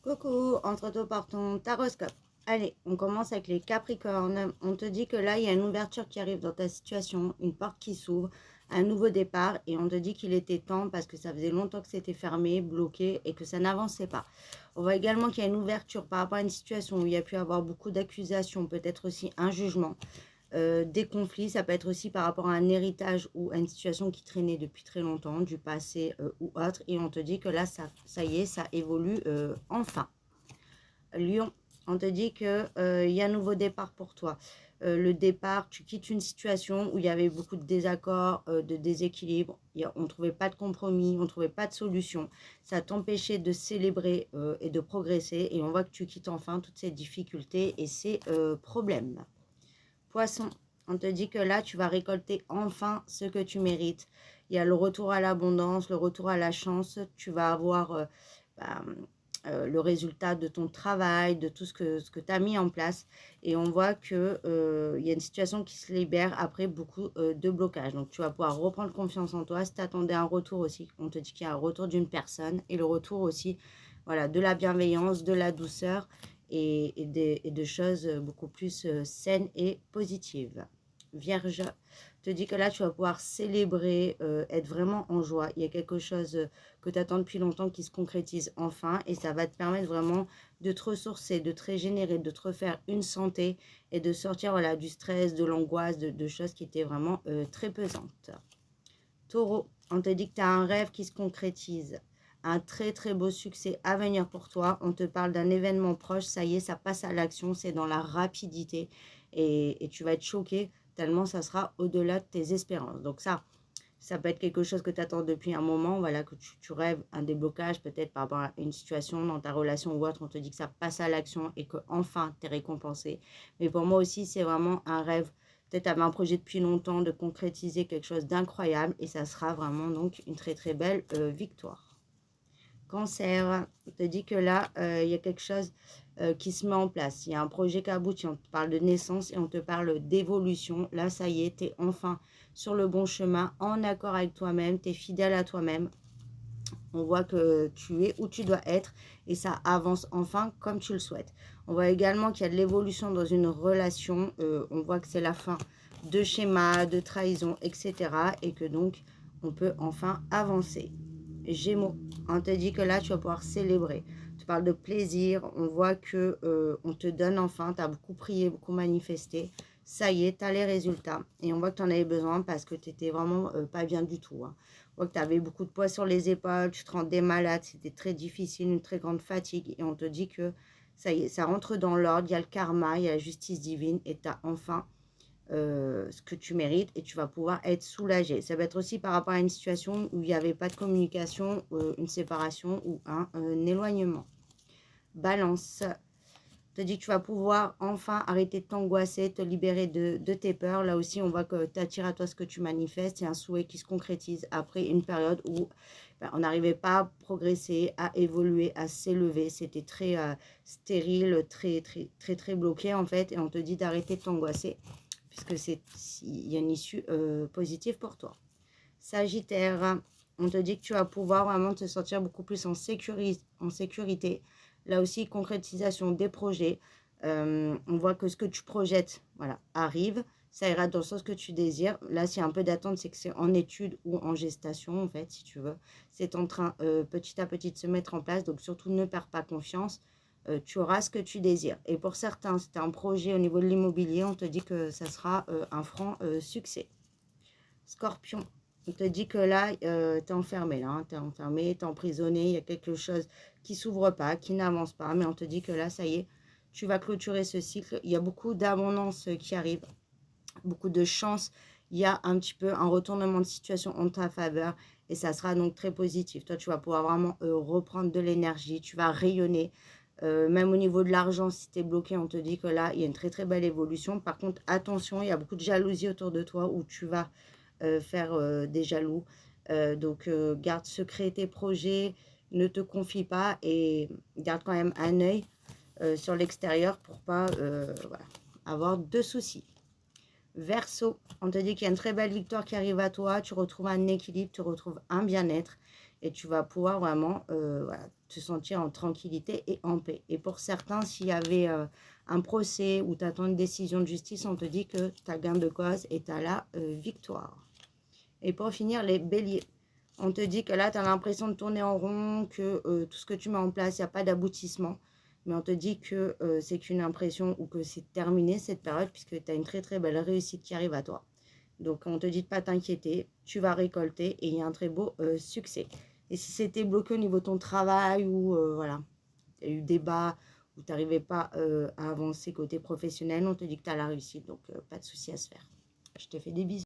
Coucou, entre-toi par ton taroscope. Allez, on commence avec les Capricornes. On te dit que là, il y a une ouverture qui arrive dans ta situation, une porte qui s'ouvre, un nouveau départ, et on te dit qu'il était temps parce que ça faisait longtemps que c'était fermé, bloqué, et que ça n'avançait pas. On voit également qu'il y a une ouverture par rapport à une situation où il y a pu avoir beaucoup d'accusations, peut-être aussi un jugement. Des conflits, ça peut être aussi par rapport à un héritage ou à une situation qui traînait depuis très longtemps, du passé ou autre, et on te dit que là, ça y est, ça évolue enfin. Lion, on te dit qu'il y a un nouveau départ pour toi. Le départ, tu quittes une situation où il y avait beaucoup de désaccords, de déséquilibre, on ne trouvait pas de compromis, on ne trouvait pas de solution. Ça t'empêchait de célébrer et de progresser, et on voit que tu quittes enfin toutes ces difficultés et ces problèmes. Poisson, on te dit que là, tu vas récolter enfin ce que tu mérites. Il y a le retour à l'abondance, le retour à la chance. Tu vas avoir bah, le résultat de ton travail, de tout ce que tu as mis en place. Et on voit qu'il y a une situation qui se libère après beaucoup de blocages. Donc, tu vas pouvoir reprendre confiance en toi. Si tu attendais un retour aussi, on te dit qu'il y a un retour d'une personne et le retour aussi voilà, de la bienveillance, de la douceur et de choses beaucoup plus saines et positives. Vierge, te dis que là, tu vas pouvoir célébrer, être vraiment en joie. Il y a quelque chose que tu attends depuis longtemps qui se concrétise enfin et ça va te permettre vraiment de te ressourcer, de te régénérer, de te refaire une santé et de sortir voilà, du stress, de l'angoisse, de choses qui étaient vraiment très pesantes. Taureau, on te dit que tu as un rêve qui se concrétise. Un très très beau succès à venir pour toi. On te parle d'un événement proche. Ça y est, ça passe à l'action. C'est dans la rapidité. Et tu vas être choqué tellement ça sera au-delà de tes espérances. Donc ça peut être quelque chose que tu attends depuis un moment. Voilà, que tu rêves un déblocage peut-être par rapport à une situation dans ta relation ou autre. On te dit que ça passe à l'action et que enfin tu es récompensé. Mais pour moi aussi, c'est vraiment un rêve. Peut-être tu avais un projet depuis longtemps de concrétiser quelque chose d'incroyable et ça sera vraiment donc une très très belle victoire. Cancer, on te dit que là, il y a quelque chose qui se met en place. Il y a un projet qui aboutit, on te parle de naissance et on te parle d'évolution. Là, ça y est, tu es enfin sur le bon chemin, en accord avec toi-même, tu es fidèle à toi-même. On voit que tu es où tu dois être et ça avance enfin comme tu le souhaites. On voit également qu'il y a de l'évolution dans une relation. On voit que c'est la fin de schémas, de trahison, etc. Et que donc, on peut enfin avancer. Gémeaux, on te dit que là, tu vas pouvoir célébrer. Tu parles de plaisir. On voit que on te donne enfin. Tu as beaucoup prié, beaucoup manifesté. Ça y est, tu as les résultats. Et on voit que tu en avais besoin parce que tu n'étais vraiment pas bien du tout. Hein. On voit que tu avais beaucoup de poids sur les épaules, tu te rendais malade, c'était très difficile, une très grande fatigue. Et on te dit que ça y est, ça rentre dans l'ordre, il y a le karma, il y a la justice divine et tu as enfin ce que tu mérites et tu vas pouvoir être soulagé. Ça va être aussi par rapport à une situation où il n'y avait pas de communication, une séparation ou un éloignement. Balance, te dit que tu vas pouvoir enfin arrêter de t'angoisser, te libérer de tes peurs. Là aussi, on voit que tu attires à toi ce que tu manifestes. C'est un souhait qui se concrétise après une période où on n'arrivait pas à progresser, à évoluer, à s'élever. C'était très stérile, très, très, très, très bloqué en fait. Et on te dit d'arrêter de t'angoisser puisque il y a une issue positive pour toi. Sagittaire, on te dit que tu vas pouvoir vraiment te sentir beaucoup plus en sécurité. Là aussi, concrétisation des projets. On voit que ce que tu projettes voilà, arrive. Ça ira dans le sens que tu désires. Là, s'il y a un peu d'attente, c'est que c'est en étude ou en gestation, en fait, si tu veux. C'est en train petit à petit de se mettre en place. Donc, surtout, ne perds pas confiance. Tu auras ce que tu désires. Et pour certains, si tu as un projet au niveau de l'immobilier, on te dit que ça sera un franc succès. Scorpion, on te dit que là, tu es enfermé, là, hein, tu es enfermé, tu es emprisonné, il y a quelque chose qui s'ouvre pas, qui n'avance pas, mais on te dit que là, ça y est, tu vas clôturer ce cycle. Il y a beaucoup d'abondance qui arrive, beaucoup de chance. Il y a un petit peu un retournement de situation en ta faveur et ça sera donc très positif. Toi, tu vas pouvoir vraiment reprendre de l'énergie, tu vas rayonner. Même au niveau de l'argent, si tu es bloqué, on te dit que là, il y a une très très belle évolution. Par contre, attention, il y a beaucoup de jalousie autour de toi où tu vas faire des jaloux. Donc, garde secret tes projets, ne te confie pas et garde quand même un œil sur l'extérieur pour pas voilà, avoir de soucis. Verseau, on te dit qu'il y a une très belle victoire qui arrive à toi, tu retrouves un équilibre, tu retrouves un bien-être et tu vas pouvoir vraiment voilà, te sentir en tranquillité et en paix. Et pour certains, s'il y avait un procès ou tu attends une décision de justice, on te dit que tu as gain de cause et tu as la victoire. Et pour finir, les béliers. On te dit que là, tu as l'impression de tourner en rond, que tout ce que tu mets en place, il n'y a pas d'aboutissement. Mais on te dit que c'est qu'une impression ou que c'est terminé cette période puisque tu as une très très belle réussite qui arrive à toi. Donc, on te dit de pas t'inquiéter, tu vas récolter et il y a un très beau succès. Et si c'était bloqué au niveau de ton travail ou voilà, il y a eu débat ou tu n'arrivais pas à avancer côté professionnel, on te dit que tu as la réussite. Donc, pas de souci à se faire. Je te fais des bisous.